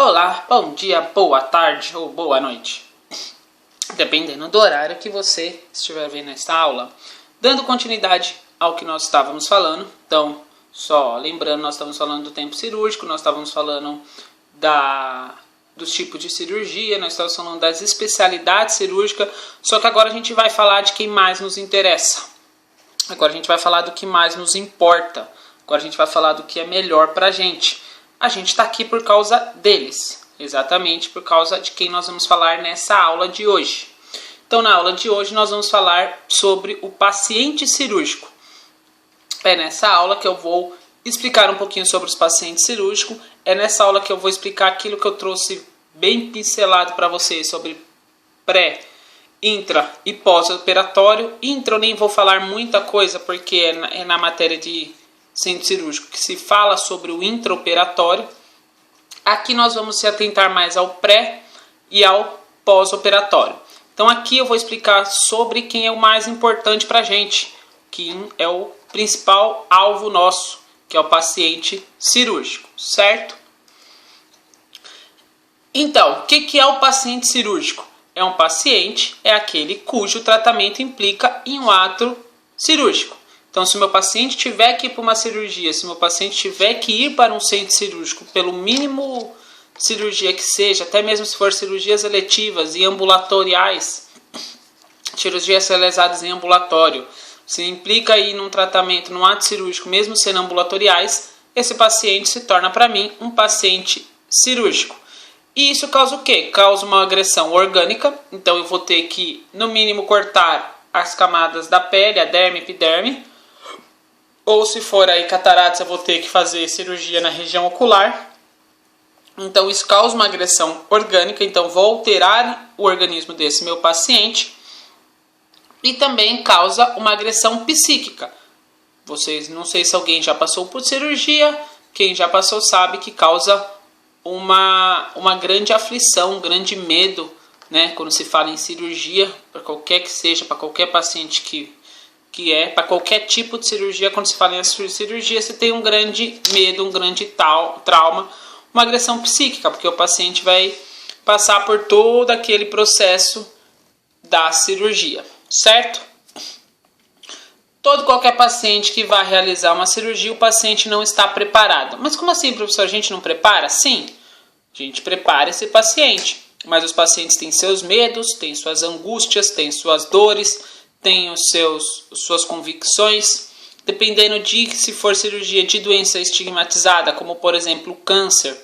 Olá, bom dia, boa tarde ou boa noite, dependendo do horário que você estiver vendo esta aula. Dando continuidade ao que nós estávamos falando, então, só lembrando, nós estamos falando do tempo cirúrgico, nós estávamos falando dos tipos de cirurgia, nós estamos falando das especialidades cirúrgicas, só que agora a gente vai falar de quem mais nos interessa. Agora a gente vai falar do que mais nos importa, agora a gente vai falar do que é melhor pra gente. A gente está aqui por causa deles, exatamente por causa de quem nós vamos falar nessa aula de hoje. Então, na aula de hoje, nós vamos falar sobre o paciente cirúrgico. É nessa aula que eu vou explicar um pouquinho sobre os pacientes cirúrgicos. É nessa aula que eu vou explicar aquilo que eu trouxe bem pincelado para vocês sobre pré, intra e pós-operatório. Intra eu nem vou falar muita coisa porque é na matéria de centro cirúrgico que se fala sobre o intraoperatório. Aqui nós vamos se atentar mais ao pré e ao pós-operatório. Então aqui eu vou explicar sobre quem é o mais importante para a gente, quem é o principal alvo nosso, que é o paciente cirúrgico, certo? Então, o que é o paciente cirúrgico? É um paciente, é aquele cujo tratamento implica em um ato cirúrgico. Então, se o meu paciente tiver que ir para uma cirurgia, se o meu paciente tiver que ir para um centro cirúrgico, pelo mínimo cirurgia que seja, até mesmo se for cirurgias eletivas e ambulatoriais, cirurgias realizadas em ambulatório, se implica aí num tratamento, num ato cirúrgico, mesmo sendo ambulatoriais, esse paciente se torna para mim um paciente cirúrgico. E isso causa o quê? Causa uma agressão orgânica, então eu vou ter que, no mínimo, cortar as camadas da pele, a derme e epiderme, ou se for aí cataratas, eu vou ter que fazer cirurgia na região ocular. Então isso causa uma agressão orgânica, então vou alterar o organismo desse meu paciente. E também causa uma agressão psíquica. Vocês, não sei se alguém já passou por cirurgia, quem já passou sabe que causa uma grande aflição, um grande medo, né? Quando se fala em cirurgia, para qualquer que seja, para qualquer paciente para qualquer tipo de cirurgia, quando se fala em cirurgia, você tem um grande medo, um grande trauma, uma agressão psíquica, porque o paciente vai passar por todo aquele processo da cirurgia, certo? Qualquer paciente que vai realizar uma cirurgia, o paciente não está preparado. Mas como assim, professor, a gente não prepara? Sim, a gente prepara esse paciente, mas os pacientes têm seus medos, têm suas angústias, têm suas dores, tem suas convicções, dependendo de se for cirurgia de doença estigmatizada, como por exemplo o câncer,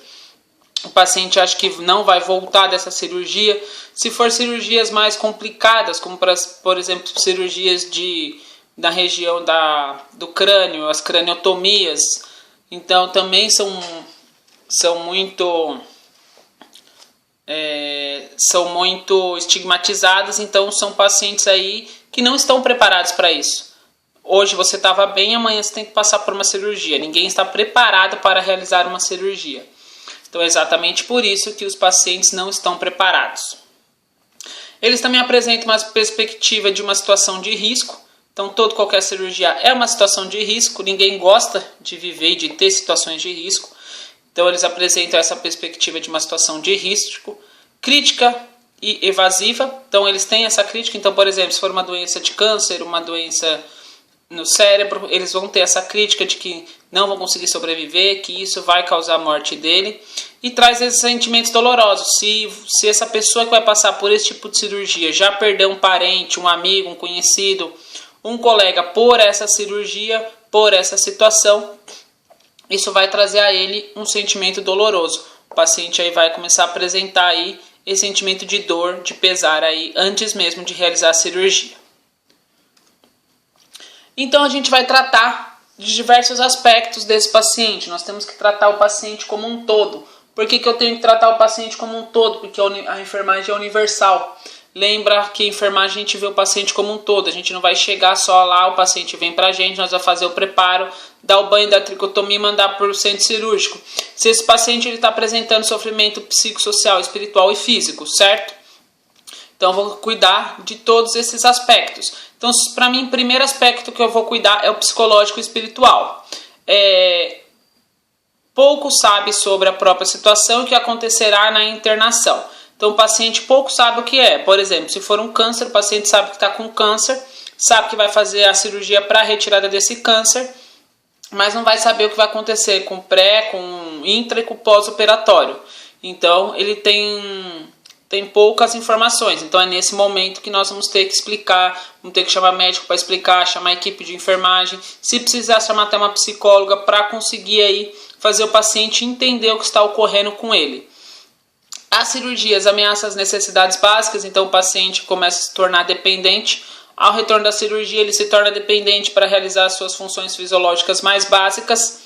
o paciente acha que não vai voltar dessa cirurgia. Se for cirurgias mais complicadas, como por exemplo cirurgias da região do crânio, as craniotomias, então também são muito estigmatizadas, então são pacientes aí que não estão preparados para isso. Hoje você estava bem, amanhã você tem que passar por uma cirurgia. Ninguém está preparado para realizar uma cirurgia. Então é exatamente por isso que os pacientes não estão preparados. Eles também apresentam uma perspectiva de uma situação de risco. Então qualquer cirurgia é uma situação de risco. Ninguém gosta de viver e de ter situações de risco. Então eles apresentam essa perspectiva de uma situação de risco, crítica e evasiva. Então eles têm essa crítica. Então, por exemplo, se for uma doença de câncer, uma doença no cérebro, eles vão ter essa crítica de que não vão conseguir sobreviver, que isso vai causar a morte dele, e traz esses sentimentos dolorosos. Se essa pessoa que vai passar por esse tipo de cirurgia já perdeu um parente, um amigo, um conhecido, um colega por essa cirurgia, por essa situação, isso vai trazer a ele um sentimento doloroso. O paciente aí vai começar a apresentar aí esse sentimento de dor, de pesar aí, antes mesmo de realizar a cirurgia. Então a gente vai tratar de diversos aspectos desse paciente. Nós temos que tratar o paciente como um todo. Por que eu tenho que tratar o paciente como um todo? Porque a enfermagem é universal. Lembra que a enfermagem a gente vê o paciente como um todo. A gente não vai chegar só lá, o paciente vem pra gente, nós vamos fazer o preparo, dar o banho da tricotomia e mandar para o centro cirúrgico. Se esse paciente está apresentando sofrimento psicossocial, espiritual e físico, certo? Então eu vou cuidar de todos esses aspectos. Então, para mim, o primeiro aspecto que eu vou cuidar é o psicológico e espiritual. pouco sabe sobre a própria situação e o que acontecerá na internação. Então o paciente pouco sabe o que é. Por exemplo, se for um câncer, o paciente sabe que está com câncer, sabe que vai fazer a cirurgia para a retirada desse câncer, mas não vai saber o que vai acontecer com pré, com intra e com pós-operatório. Então ele tem poucas informações. Então é nesse momento que nós vamos ter que explicar, vamos ter que chamar médico para explicar, chamar a equipe de enfermagem, se precisar chamar até uma psicóloga para conseguir aí fazer o paciente entender o que está ocorrendo com ele. As cirurgias ameaçam as necessidades básicas, então o paciente começa a se tornar dependente. Ao retorno da cirurgia, ele se torna dependente para realizar as suas funções fisiológicas mais básicas.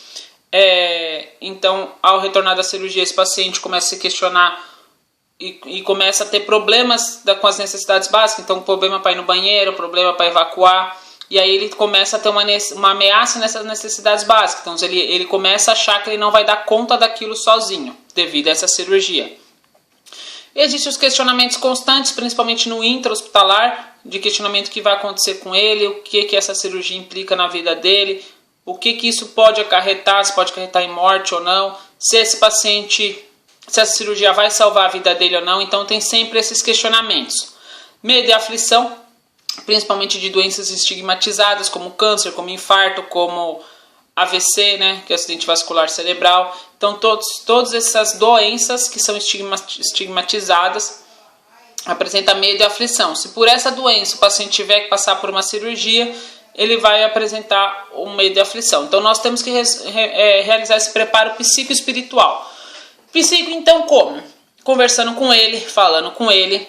Então, ao retornar da cirurgia, esse paciente começa a se questionar e começa a ter problemas com as necessidades básicas. Então, problema para ir no banheiro, problema para evacuar. E aí ele começa a ter uma ameaça nessas necessidades básicas. Então, ele começa a achar que ele não vai dar conta daquilo sozinho, devido a essa cirurgia. Existem os questionamentos constantes, principalmente no intra-hospitalar, de questionamento que vai acontecer com ele, o que essa cirurgia implica na vida dele, o que isso pode acarretar, se pode acarretar em morte ou não, se essa cirurgia vai salvar a vida dele ou não. Então tem sempre esses questionamentos. Medo e aflição, principalmente de doenças estigmatizadas, como câncer, como infarto, como AVC, que é acidente vascular cerebral. Então todas essas doenças que são estigmatizadas apresentam medo e aflição. Se por essa doença o paciente tiver que passar por uma cirurgia, ele vai apresentar o medo e aflição. Então nós temos que realizar esse preparo psicoespiritual. Psico então como? Conversando com ele, falando com ele,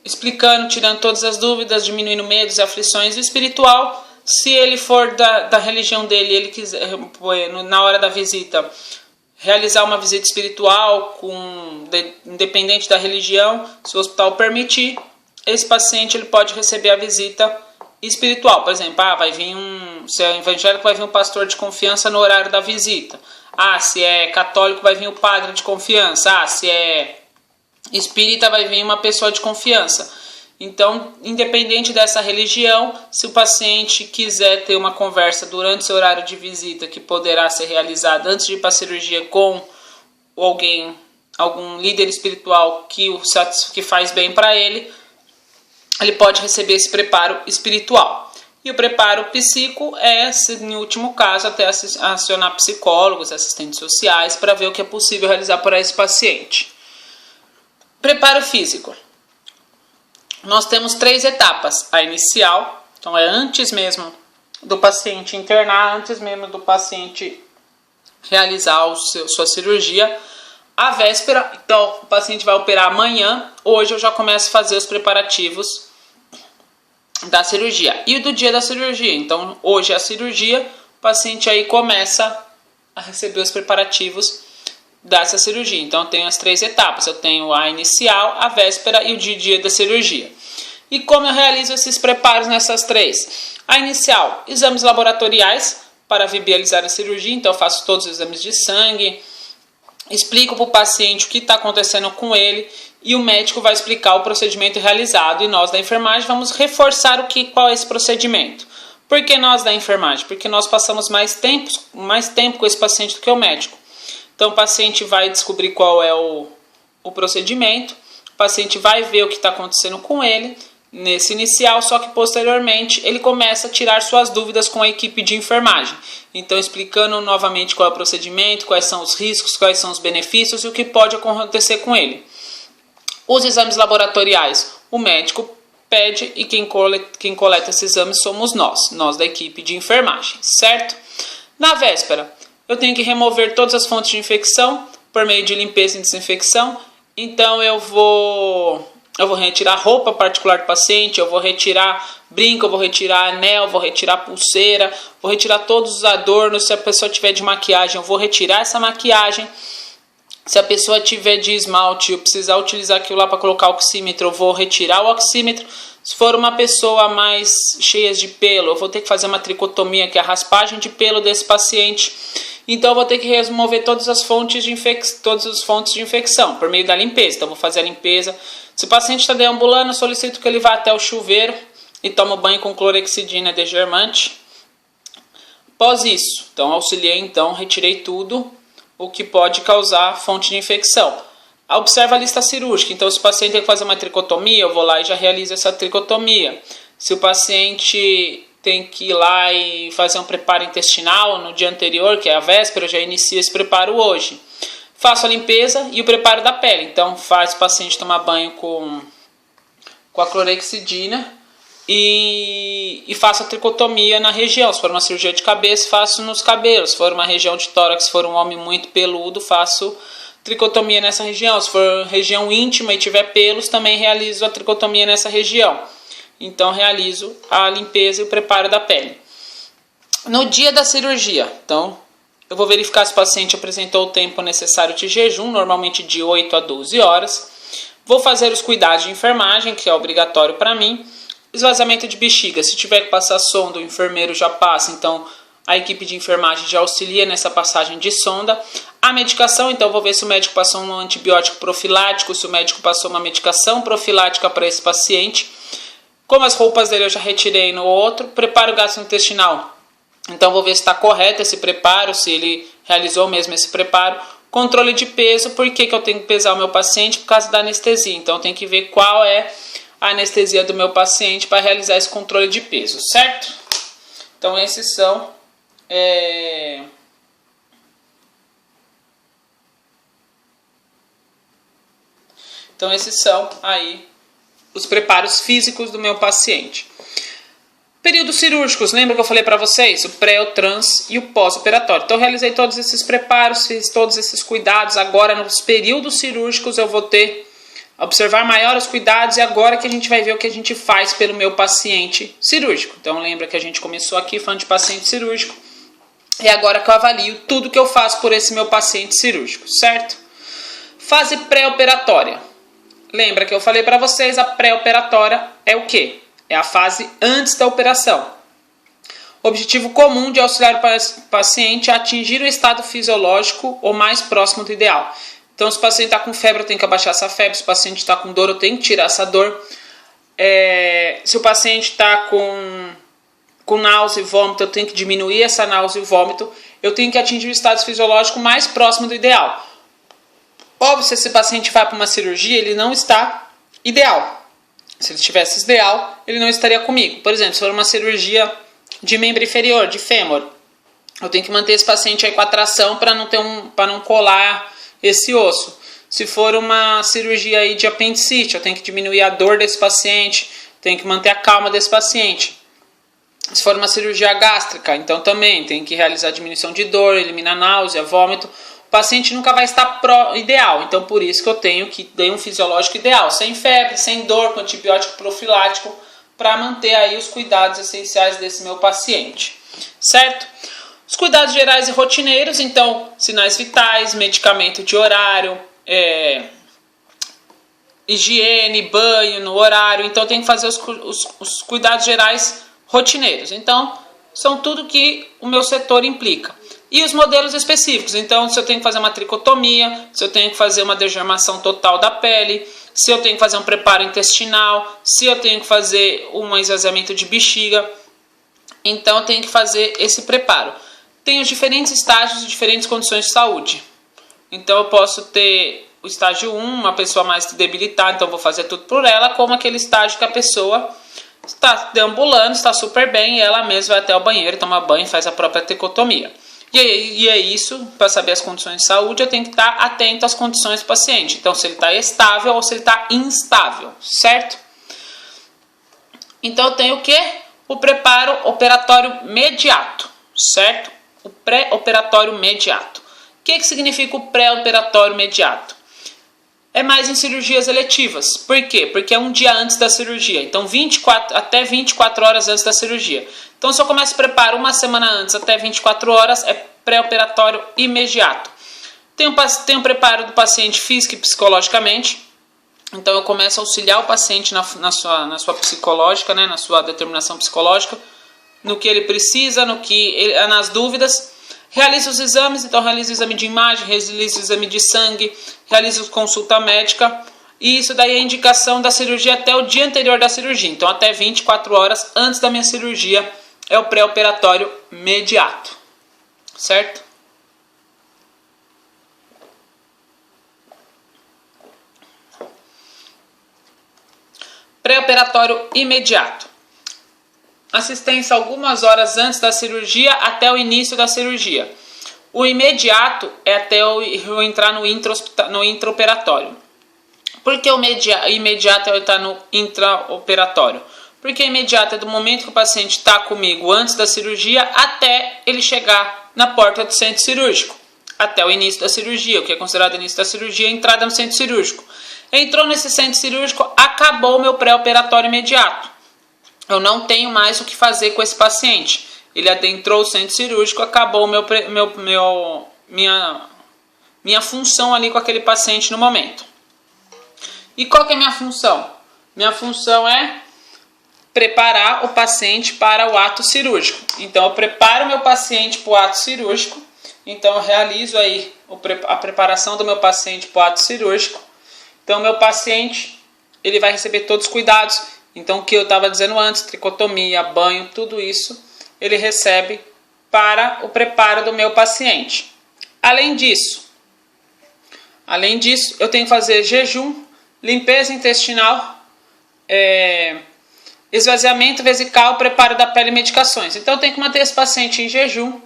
explicando, tirando todas as dúvidas, diminuindo medos e aflições. E espiritual, se ele for da religião dele, ele quiser, na hora da visita, realizar uma visita espiritual, independente da religião, se o hospital permitir, esse paciente ele pode receber a visita espiritual. Por exemplo, se é evangélico, vai vir um pastor de confiança no horário da visita. Se é católico, vai vir o padre de confiança. Se é espírita, vai vir uma pessoa de confiança. Então, independente dessa religião, se o paciente quiser ter uma conversa durante seu horário de visita, que poderá ser realizada antes de ir para a cirurgia com algum líder espiritual que faz bem para ele, ele pode receber esse preparo espiritual. E o preparo psíquico em último caso, até acionar psicólogos, assistentes sociais, para ver o que é possível realizar para esse paciente. Preparo físico. Nós temos 3 etapas. A inicial, então é antes mesmo do paciente internar, antes mesmo do paciente realizar sua cirurgia. A véspera, então o paciente vai operar amanhã, hoje eu já começo a fazer os preparativos da cirurgia. E do dia da cirurgia, então hoje é a cirurgia, o paciente aí começa a receber os preparativos dessa cirurgia. Então eu tenho as 3 etapas, eu tenho a inicial, a véspera e o dia da cirurgia. E como eu realizo esses preparos nessas 3? A inicial, exames laboratoriais para viabilizar a cirurgia, então eu faço todos os exames de sangue, explico para o paciente o que está acontecendo com ele e o médico vai explicar o procedimento realizado e nós da enfermagem vamos reforçar qual é esse procedimento. Por que nós da enfermagem? Porque nós passamos mais tempo com esse paciente do que o médico. Então o paciente vai descobrir qual é o procedimento, o paciente vai ver o que está acontecendo com ele nesse inicial, só que posteriormente ele começa a tirar suas dúvidas com a equipe de enfermagem. Então explicando novamente qual é o procedimento, quais são os riscos, quais são os benefícios e o que pode acontecer com ele. Os exames laboratoriais, o médico pede e quem coleta esses exames somos nós da equipe de enfermagem, certo? Na véspera, eu tenho que remover todas as fontes de infecção por meio de limpeza e desinfecção. Então eu vou retirar roupa particular do paciente, eu vou retirar brinco, eu vou retirar anel, vou retirar pulseira, vou retirar todos os adornos. Se a pessoa tiver de maquiagem, eu vou retirar essa maquiagem. Se a pessoa tiver de esmalte, eu precisar utilizar aquilo lá para colocar oxímetro, eu vou retirar o oxímetro. Se for uma pessoa mais cheia de pelo, eu vou ter que fazer uma tricotomia, que é a raspagem de pelo desse paciente. Então eu vou ter que remover todas as fontes de infecção por meio da limpeza. Então eu vou fazer a limpeza. Se o paciente está deambulando, eu solicito que ele vá até o chuveiro e tome banho com clorexidina desgermante. após isso. Então, auxiliei, então, retirei tudo o que pode causar fonte de infecção. Observa a lista cirúrgica. Então, se o paciente tem que fazer uma tricotomia, eu vou lá e já realizo essa tricotomia. Se o paciente tem que ir lá e fazer um preparo intestinal no dia anterior, que é a véspera, eu já inicio esse preparo hoje. Faço a limpeza e o preparo da pele. Então, faz o paciente tomar banho com a clorexidina e faço a tricotomia na região. Se for uma cirurgia de cabeça, faço nos cabelos. Se for uma região de tórax, se for um homem muito peludo, faço tricotomia nessa região. Se for região íntima e tiver pelos, também realizo a tricotomia nessa região. Então, realizo a limpeza e o preparo da pele. No dia da cirurgia, então, eu vou verificar se o paciente apresentou o tempo necessário de jejum, normalmente de 8 a 12 horas. Vou fazer os cuidados de enfermagem, que é obrigatório para mim. Esvaziamento de bexiga, se tiver que passar sonda, o enfermeiro já passa, então a equipe de enfermagem já auxilia nessa passagem de sonda. A medicação, então vou ver se o médico passou um antibiótico profilático, se o médico passou uma medicação profilática para esse paciente. Como as roupas dele eu já retirei no outro, preparo gastrointestinal. Então vou ver se está correto esse preparo, se ele realizou mesmo esse preparo. Controle de peso, por que eu tenho que pesar o meu paciente? Por causa da anestesia. Então eu tenho que ver qual é a anestesia do meu paciente para realizar esse controle de peso, certo? Então esses são aí os preparos físicos do meu paciente. Períodos cirúrgicos, lembra que eu falei para vocês? O pré, o trans e o pós-operatório. Então eu realizei todos esses preparos, fiz todos esses cuidados. Agora nos períodos cirúrgicos eu vou observar maiores cuidados e agora que a gente vai ver o que a gente faz pelo meu paciente cirúrgico. Então lembra que a gente começou aqui falando de paciente cirúrgico. E agora que eu avalio tudo que eu faço por esse meu paciente cirúrgico, certo? Fase pré-operatória. Lembra que eu falei para vocês, a pré-operatória é o quê? É a fase antes da operação. Objetivo comum de auxiliar o paciente é atingir o estado fisiológico o mais próximo do ideal. Então, se o paciente está com febre, eu tenho que abaixar essa febre. Se o paciente está com dor, eu tenho que tirar essa dor. Se o paciente está com náusea e vômito, eu tenho que diminuir essa náusea e vômito. Eu tenho que atingir o estado fisiológico mais próximo do ideal. Óbvio, se esse paciente vai para uma cirurgia, ele não está ideal. Se ele estivesse ideal, ele não estaria comigo. Por exemplo, se for uma cirurgia de membro inferior, de fêmur, eu tenho que manter esse paciente aí com a tração para não colar esse osso. Se for uma cirurgia aí de apendicite, eu tenho que diminuir a dor desse paciente, tenho que manter a calma desse paciente. Se for uma cirurgia gástrica, então também tem que realizar diminuição de dor, eliminar náusea, vômito. O paciente nunca vai estar ideal, então por isso que eu tenho que ter um fisiológico ideal, sem febre, sem dor, com antibiótico profilático, para manter aí os cuidados essenciais desse meu paciente, certo? Os cuidados gerais e rotineiros, então, sinais vitais, medicamento de horário, higiene, banho no horário, então tem que fazer os cuidados gerais rotineiros. Então, são tudo que o meu setor implica. E os modelos específicos, então se eu tenho que fazer uma tricotomia, se eu tenho que fazer uma dermação total da pele, se eu tenho que fazer um preparo intestinal, se eu tenho que fazer um esvaziamento de bexiga, então eu tenho que fazer esse preparo. Tem os diferentes estágios e diferentes condições de saúde. Então eu posso ter o estágio 1, uma pessoa mais debilitada, então eu vou fazer tudo por ela, como aquele estágio que a pessoa está deambulando, está super bem e ela mesma vai até o banheiro, toma banho e faz a própria tricotomia. E é isso, para saber as condições de saúde, eu tenho que estar atento às condições do paciente. Então, se ele está estável ou se ele está instável, certo? Então, eu tenho o quê? O preparo operatório imediato, certo? O pré-operatório imediato. O que significa o pré-operatório imediato? É mais em cirurgias eletivas. Por quê? Porque é um dia antes da cirurgia. Então, até 24 horas antes da cirurgia. Então, se eu começo o preparo uma semana antes, até 24 horas, é pré-operatório imediato. Tem o preparo do paciente físico e psicologicamente. Então, eu começo a auxiliar o paciente na sua psicológica, né, na sua determinação psicológica, no que ele precisa, nas dúvidas. Realiza os exames, então realiza o exame de imagem, realiza o exame de sangue, realiza a consulta médica. E isso daí é a indicação da cirurgia até o dia anterior da cirurgia. Então, até 24 horas antes da minha cirurgia, é o pré-operatório imediato, certo? Pré-operatório imediato. Assistência algumas horas antes da cirurgia até o início da cirurgia. O imediato é até eu entrar no intraoperatório. Por que o imediato é eu entrar no intraoperatório? Porque imediato é do momento que o paciente está comigo antes da cirurgia até ele chegar na porta do centro cirúrgico. Até o início da cirurgia, o que é considerado início da cirurgia, a entrada no centro cirúrgico. Entrou nesse centro cirúrgico, acabou o meu pré-operatório imediato. Eu não tenho mais o que fazer com esse paciente. Ele adentrou o centro cirúrgico, acabou minha função ali com aquele paciente no momento. E qual que é a minha função? Minha função é preparar o paciente para o ato cirúrgico. Então, eu preparo o meu paciente para o ato cirúrgico. Então, eu realizo aí a preparação do meu paciente para o ato cirúrgico. Então, o meu paciente, ele vai receber todos os cuidados. Então, o que eu estava dizendo antes, tricotomia, banho, tudo isso, ele recebe para o preparo do meu paciente. Além disso, eu tenho que fazer jejum, limpeza intestinal, esvaziamento vesical, preparo da pele e medicações. Então, eu tenho que manter esse paciente em jejum.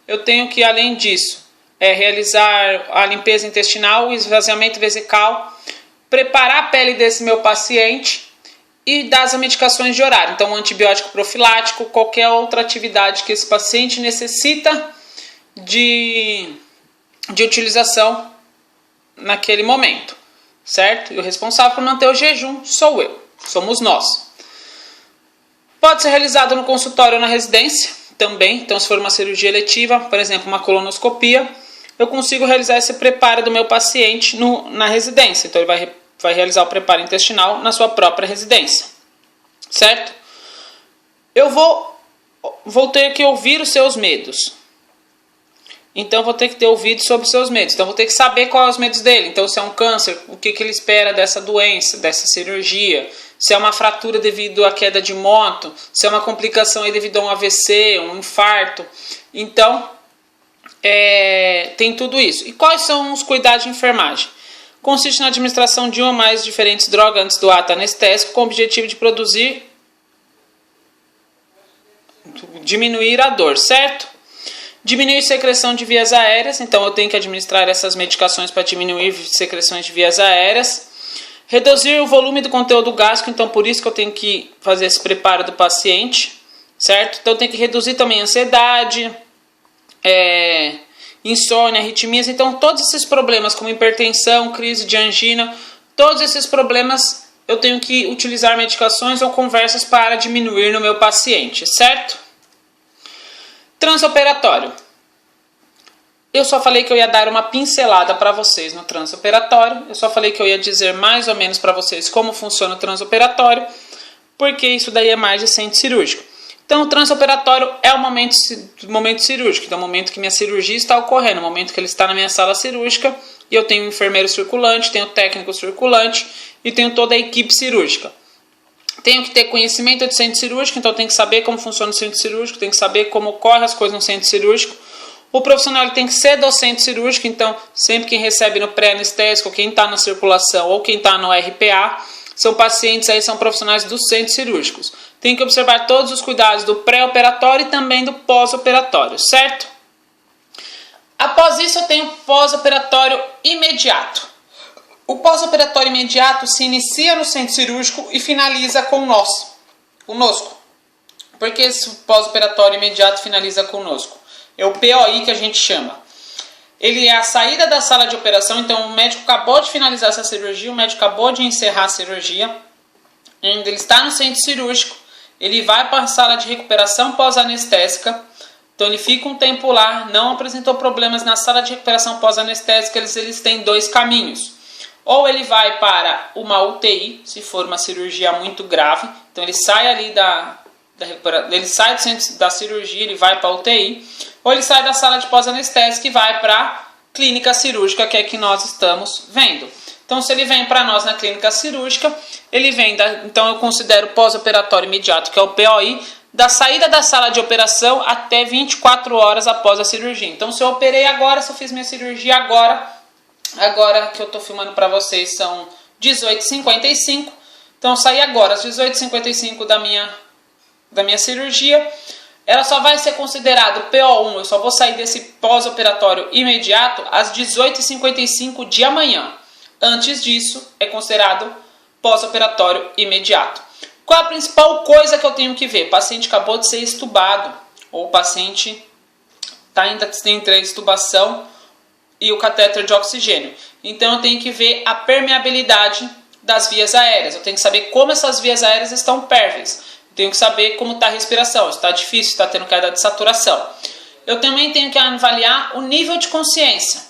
Eu tenho que, além disso, realizar a limpeza intestinal, o esvaziamento vesical, preparar a pele desse meu paciente e dar as medicações de horário. Então, um antibiótico profilático, qualquer outra atividade que esse paciente necessita de utilização naquele momento, certo? E o responsável por manter o jejum sou eu, somos nós. Pode ser realizado no consultório ou na residência também. Então, se for uma cirurgia eletiva, por exemplo, uma colonoscopia, eu consigo realizar esse preparo do meu paciente na residência. Então, ele vai realizar o preparo intestinal na sua própria residência, certo? Eu vou ter que ouvir os seus medos. Então, vou ter que ter ouvido sobre os seus medos. Então, vou ter que saber quais são os medos dele. Então, se é um câncer, o que ele espera dessa doença, dessa cirurgia. Se é uma fratura devido à queda de moto. Se é uma complicação aí devido a um AVC, um infarto. Então, tem tudo isso. E quais são os cuidados de enfermagem? Consiste na administração de uma ou mais diferentes drogas antes do ato anestésico com o objetivo de diminuir a dor, certo? Diminuir secreção de vias aéreas, então eu tenho que administrar essas medicações para diminuir secreções de vias aéreas. Reduzir o volume do conteúdo gástrico, então por isso que eu tenho que fazer esse preparo do paciente, certo? Então eu tenho que reduzir também a ansiedade, insônia, arritmias. Então todos esses problemas como hipertensão, crise de angina, todos esses problemas eu tenho que utilizar medicações ou conversas para diminuir no meu paciente, certo? Transoperatório. Eu só falei que eu ia dar uma pincelada para vocês no transoperatório. Eu só falei que eu ia dizer mais ou menos para vocês como funciona o transoperatório, porque isso daí é mais de centro cirúrgico. Então, o transoperatório é o momento cirúrgico. Então, o momento que minha cirurgia está ocorrendo, o momento que ele está na minha sala cirúrgica, e eu tenho um enfermeiro circulante, tenho um técnico circulante e tenho toda a equipe cirúrgica. Tenho que ter conhecimento de centro cirúrgico, então eu tenho que saber como funciona o centro cirúrgico, tenho que saber como ocorrem as coisas no centro cirúrgico. O profissional ele tem que ser do centro cirúrgico, então sempre quem recebe no pré-anestésico, quem está na circulação ou quem está no RPA, são pacientes aí, são profissionais dos centros cirúrgicos. Tem que observar todos os cuidados do pré-operatório e também do pós-operatório, certo? Após isso eu tenho pós-operatório imediato. O pós-operatório imediato se inicia no centro cirúrgico e finaliza conosco. Por que esse pós-operatório imediato finaliza conosco? É o POI que a gente chama. Ele é a saída da sala de operação, então o médico acabou de finalizar essa cirurgia, o médico acabou de encerrar a cirurgia, ele está no centro cirúrgico, ele vai para a sala de recuperação pós-anestésica, então ele fica um tempo lá, não apresentou problemas na sala de recuperação pós-anestésica, eles têm dois caminhos. Ou ele vai para uma UTI, se for uma cirurgia muito grave, então ele sai ali ele sai do centro da cirurgia, ele vai para a UTI, ou ele sai da sala de pós-anestésica e vai para a clínica cirúrgica, que é que nós estamos vendo. Então, se ele vem para nós na clínica cirúrgica, ele vem então eu considero pós-operatório imediato, que é o POI, da saída da sala de operação até 24 horas após a cirurgia. Então, se eu operei agora, se eu fiz minha cirurgia agora que eu estou filmando para vocês são 18h55. Então, eu saí agora às 18h55 da minha cirurgia. Ela só vai ser considerado PO1, eu só vou sair desse pós-operatório imediato às 18h55 de amanhã. Antes disso, é considerado pós-operatório imediato. Qual a principal coisa que eu tenho que ver? O paciente acabou de ser estubado, ou o paciente ainda tem extubação e o catéter de oxigênio. Então eu tenho que ver a permeabilidade das vias aéreas. Eu tenho que saber como essas vias aéreas estão pérmeáveis. Eu tenho que saber como está a respiração, se está difícil, se está tendo queda de saturação. Eu também tenho que avaliar o nível de consciência.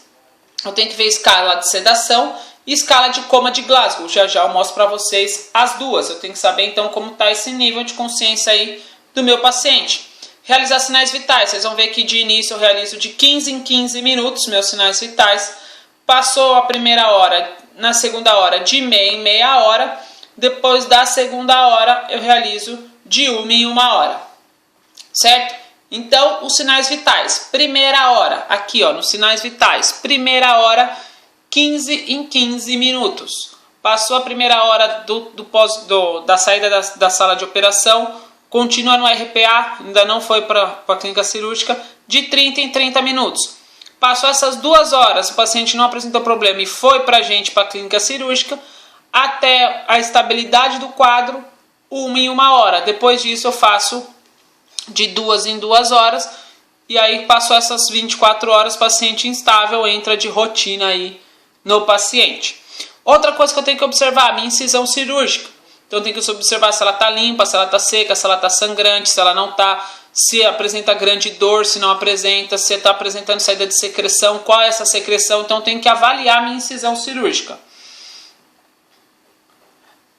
Eu tenho que ver escala de sedação e escala de coma de Glasgow. Já eu mostro para vocês as duas. Eu tenho que saber então como está esse nível de consciência aí do meu paciente. Realizar sinais vitais. Vocês vão ver que de início eu realizo de 15 em 15 minutos meus sinais vitais. Passou a primeira hora, na segunda hora de meia em meia hora. Depois da segunda hora eu realizo de 1 em 1 hora. Certo? Então, os sinais vitais. Primeira hora, aqui ó, nos sinais vitais. Primeira hora, 15 em 15 minutos. Passou a primeira hora da saída da sala de operação, continua no RPA, ainda não foi para a clínica cirúrgica, de 30 em 30 minutos. Passou essas 2 horas, o paciente não apresentou problema e foi para a gente para a clínica cirúrgica, até a estabilidade do quadro, 1 em 1 hora. Depois disso eu faço de 2 em 2 horas, e aí passou essas 24 horas, o paciente instável entra de rotina aí no paciente. Outra coisa que eu tenho que observar, a minha incisão cirúrgica. Então eu tenho que observar se ela está limpa, se ela está seca, se ela está sangrante, se ela não está, se apresenta grande dor, se não apresenta, se está apresentando saída de secreção, qual é essa secreção. Então eu tenho que avaliar a minha incisão cirúrgica.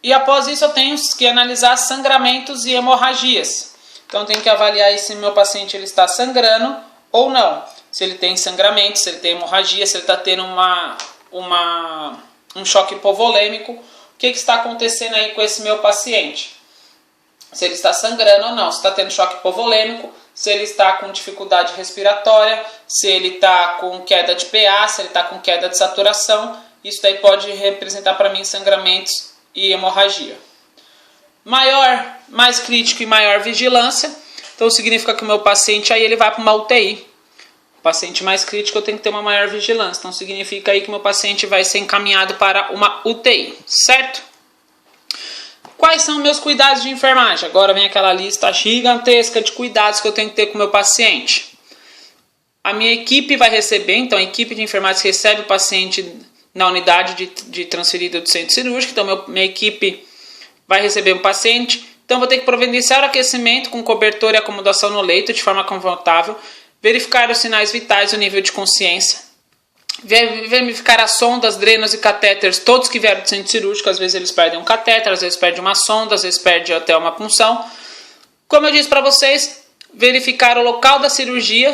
E após isso eu tenho que analisar sangramentos e hemorragias. Então eu tenho que avaliar se meu paciente ele está sangrando ou não. Se ele tem sangramento, se ele tem hemorragia, se ele está tendo um choque hipovolêmico. O que está acontecendo aí com esse meu paciente? Se ele está sangrando ou não, se está tendo choque hipovolêmico, se ele está com dificuldade respiratória, se ele está com queda de PA, se ele está com queda de saturação. Isso daí pode representar para mim sangramentos e hemorragia. Mais crítico e maior vigilância. Então significa que o meu paciente aí ele vai para uma UTI. O paciente mais crítico eu tenho que ter uma maior vigilância. Então significa aí que o meu paciente vai ser encaminhado para uma UTI, certo? Quais são meus cuidados de enfermagem? Agora vem aquela lista gigantesca de cuidados que eu tenho que ter com o meu paciente. A minha equipe vai receber, então a equipe de enfermagem recebe o paciente na unidade de transferido do centro cirúrgico. Então minha equipe vai receber um paciente. Então vou ter que providenciar o aquecimento com cobertor e acomodação no leito de forma confortável. Verificar os sinais vitais e o nível de consciência. Verificar as sondas, drenos e catéteres, todos que vieram do centro cirúrgico. Às vezes eles perdem um catéter, às vezes perdem uma sonda, às vezes perdem até uma punção. Como eu disse para vocês, verificar o local da cirurgia,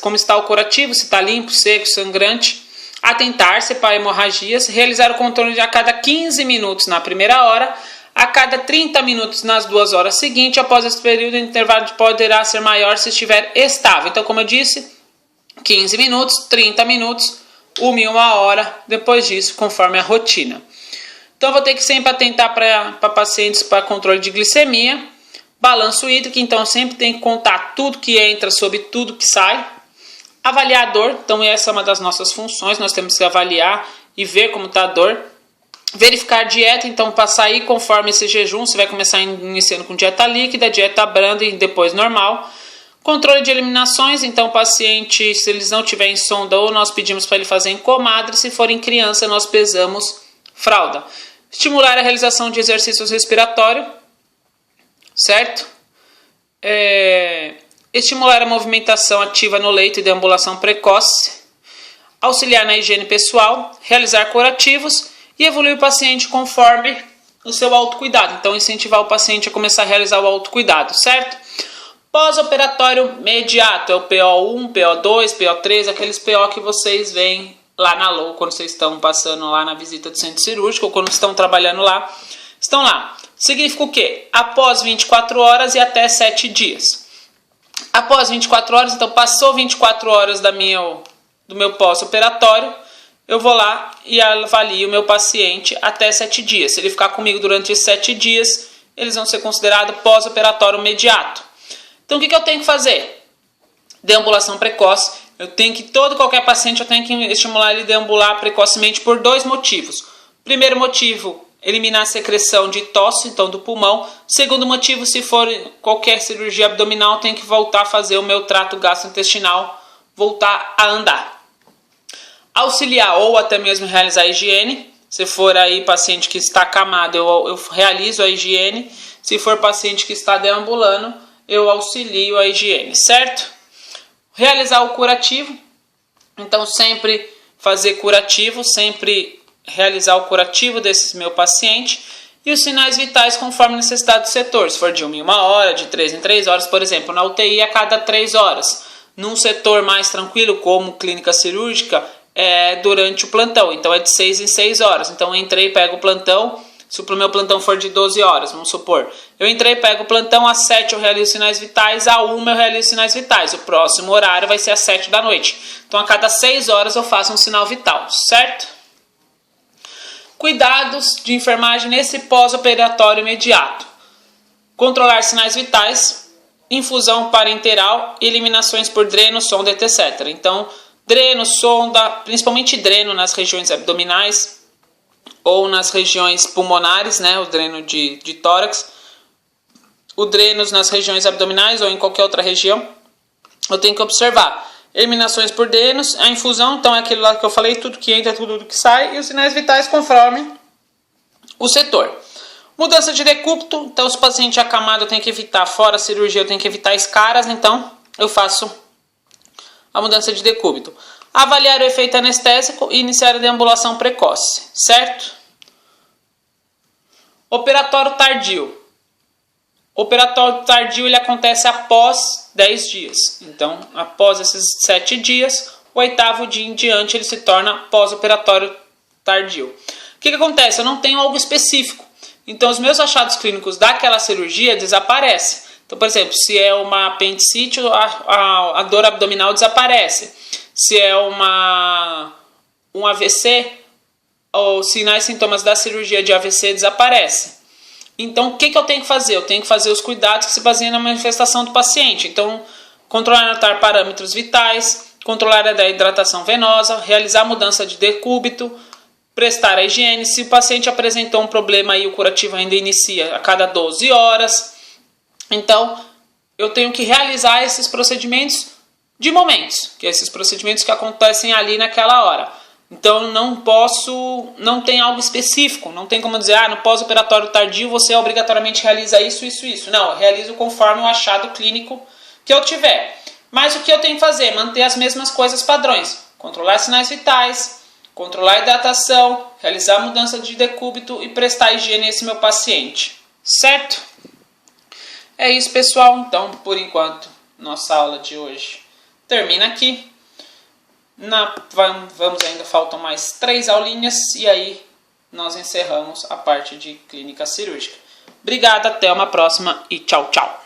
como está o curativo, se está limpo, seco, sangrante. Atentar-se para hemorragias. Realizar o controle a cada 15 minutos na primeira hora. A cada 30 minutos nas 2 horas seguintes. Após esse período, o intervalo poderá ser maior se estiver estável. Então, como eu disse, 15 minutos, 30 minutos, 1 em 1 hora. Depois disso, conforme a rotina. Então, vou ter que sempre atentar para pacientes para controle de glicemia. Balanço hídrico, então sempre tem que contar tudo que entra sobre tudo que sai. Avaliar a dor, então essa é uma das nossas funções. Nós temos que avaliar e ver como está a dor. Verificar dieta, então para sair conforme esse jejum, você vai começar iniciando com dieta líquida, dieta branda e depois normal. Controle de eliminações, então o paciente, se eles não tiverem sonda, ou nós pedimos para ele fazer em comadre, se forem criança nós pesamos fralda. Estimular a realização de exercícios respiratórios, certo? Estimular a movimentação ativa no leito e deambulação precoce. Auxiliar na higiene pessoal, realizar curativos e evoluir o paciente conforme o seu autocuidado. Então, incentivar o paciente a começar a realizar o autocuidado, certo? Pós-operatório imediato, é o PO1, PO2, PO3, aqueles PO que vocês veem lá na LOU, quando vocês estão passando lá na visita do centro cirúrgico, ou quando estão trabalhando lá, estão lá. Significa o quê? Após 24 horas e até 7 dias. Após 24 horas, então passou 24 horas do meu pós-operatório, eu vou lá e avalio o meu paciente até 7 dias. Se ele ficar comigo durante 7 dias, eles vão ser considerados pós-operatório imediato. Então o que eu tenho que fazer? Deambulação precoce. Qualquer paciente eu tenho que estimular ele a deambular precocemente por 2 motivos. Primeiro motivo, eliminar a secreção de tosse, então do pulmão. Segundo motivo, se for qualquer cirurgia abdominal, tem que voltar a fazer o meu trato gastrointestinal, voltar a andar. Auxiliar ou até mesmo realizar a higiene. Se for aí paciente que está acamado, eu realizo a higiene. Se for paciente que está deambulando, eu auxilio a higiene, certo? Realizar o curativo. Então sempre fazer curativo, sempre realizar o curativo desse meu paciente. E os sinais vitais conforme a necessidade do setor. Se for de 1 em 1 hora, de 3 em 3 horas, por exemplo, na UTI a cada 3 horas. Num setor mais tranquilo, como clínica cirúrgica, durante o plantão. Então é de 6 em 6 horas. Então eu entrei e pego o plantão. Se o meu plantão for de 12 horas, vamos supor. Eu entrei e pego o plantão, às 7 eu realizo sinais vitais, às 1 eu realizo sinais vitais. O próximo horário vai ser às 7 da noite. Então a cada 6 horas eu faço um sinal vital, certo? Cuidados de enfermagem nesse pós-operatório imediato. Controlar sinais vitais, infusão parenteral, eliminações por dreno, sonda, etc. Então, dreno, sonda, principalmente dreno nas regiões abdominais ou nas regiões pulmonares, né? O dreno de tórax. O dreno nas regiões abdominais ou em qualquer outra região. Eu tenho que observar. Eliminações por drenos, a infusão, então é aquilo lá que eu falei, tudo que entra, tudo que sai, e os sinais vitais conforme o setor. Mudança de decúbito, então se o paciente é acamado eu tenho que evitar, fora a cirurgia eu tenho que evitar escaras, então eu faço a mudança de decúbito. Avaliar o efeito anestésico e iniciar a deambulação precoce, certo? Operatório tardio. O operatório tardio ele acontece após 10 dias. Então, após esses 7 dias, o 8º dia em diante ele se torna pós-operatório tardio. O que acontece? Eu não tenho algo específico. Então, os meus achados clínicos daquela cirurgia desaparecem. Então, por exemplo, se é uma apendicite, a dor abdominal desaparece. Se é um AVC, os sinais e sintomas da cirurgia de AVC desaparecem. Então, o que eu tenho que fazer? Eu tenho que fazer os cuidados que se baseiam na manifestação do paciente. Então, controlar e anotar parâmetros vitais, controlar a hidratação venosa, realizar a mudança de decúbito, prestar a higiene. Se o paciente apresentou um problema e o curativo ainda inicia a cada 12 horas. Então, eu tenho que realizar esses procedimentos de momentos, que é esses procedimentos que acontecem ali naquela hora. Então não tem algo específico, não tem como dizer, no pós-operatório tardio você obrigatoriamente realiza isso, isso, isso. Não, eu realizo conforme o achado clínico que eu tiver. Mas o que eu tenho que fazer? Manter as mesmas coisas padrões. Controlar sinais vitais, controlar a hidratação, realizar a mudança de decúbito e prestar higiene a esse meu paciente. Certo? É isso, pessoal. Então, por enquanto, nossa aula de hoje termina aqui. Faltam mais 3 aulinhas e aí nós encerramos a parte de clínica cirúrgica. Obrigado, até uma próxima e tchau, tchau.